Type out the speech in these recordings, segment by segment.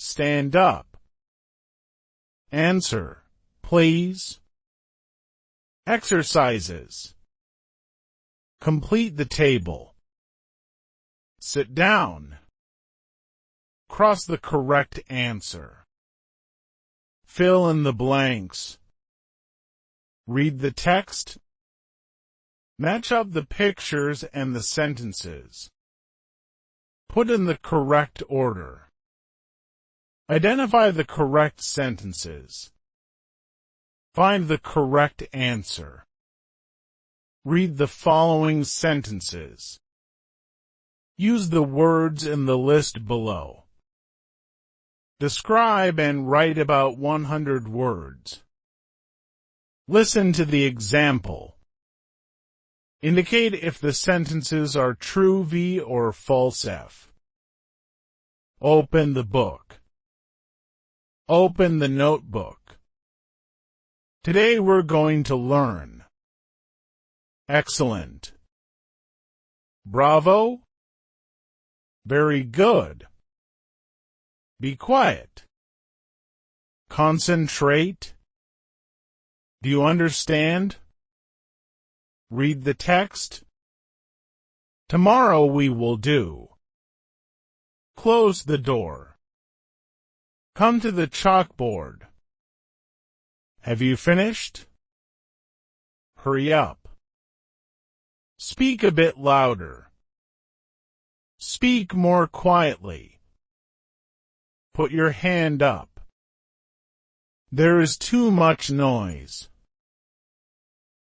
stand up. Answer, please. Exercises. Complete the table. Sit down. Cross the correct answer. Fill in the blanks. Read the text. Match up the pictures and the sentences. Put in the correct order. Identify the correct sentences. Find the correct answer. Read the following sentences. Use the words in the list below. Describe and write about 100 words. Listen to the example. Indicate if the sentences are true V or false F. Open the book. Open the notebook. Today we're going to learn. Excellent. Bravo. Very good. Be quiet. Concentrate. Do you understand? Read the text. Tomorrow we will do. Close the door. Come to the chalkboard. Have you finished? Hurry up. Speak a bit louder. Speak more quietly. Put your hand up. There is too much noise.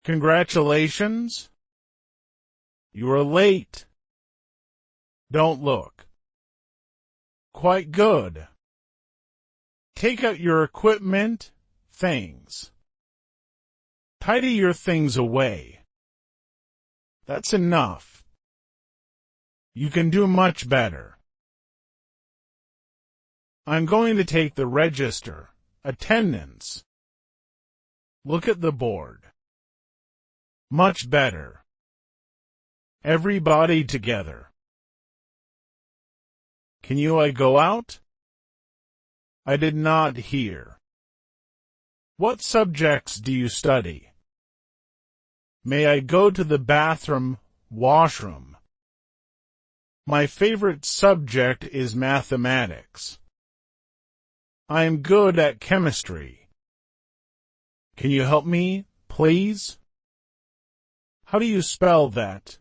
Congratulations. You are late. Don't look. Quite good. Take out your equipment, things. Tidy your things away. That's enough. You can do much better. I'm going to take the register, attendance. Look at the board. Much better. Everybody together. Can I go out? I did not hear. What subjects do you study? May I go to the bathroom, washroom? My favorite subject is mathematics. I am good at chemistry. Can you help me, please? How do you spell that?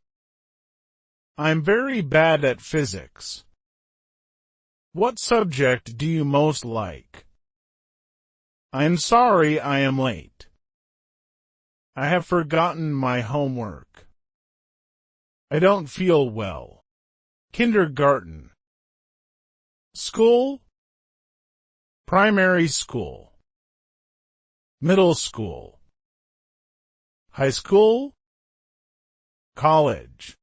I'm very bad at physics. What subject do you most like? I am sorry I am late. I have forgotten my homework. I don't feel well. Kindergarten. School. Primary school. Middle school. High school. College.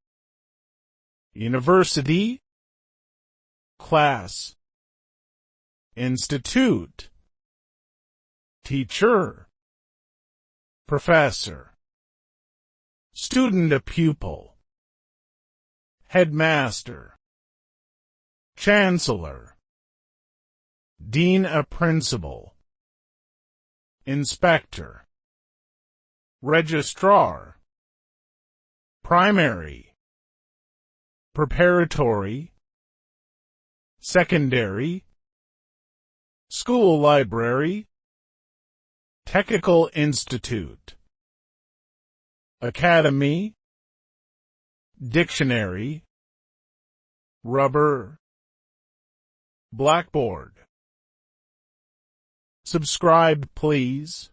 University. Class. Institute. Teacher. Professor. Student a pupil. Headmaster. Chancellor. Dean a principal. Inspector. Registrar. Primary. Preparatory. Secondary. School library. Technical institute. Academy. Dictionary. Rubber. Blackboard. Subscribe, please.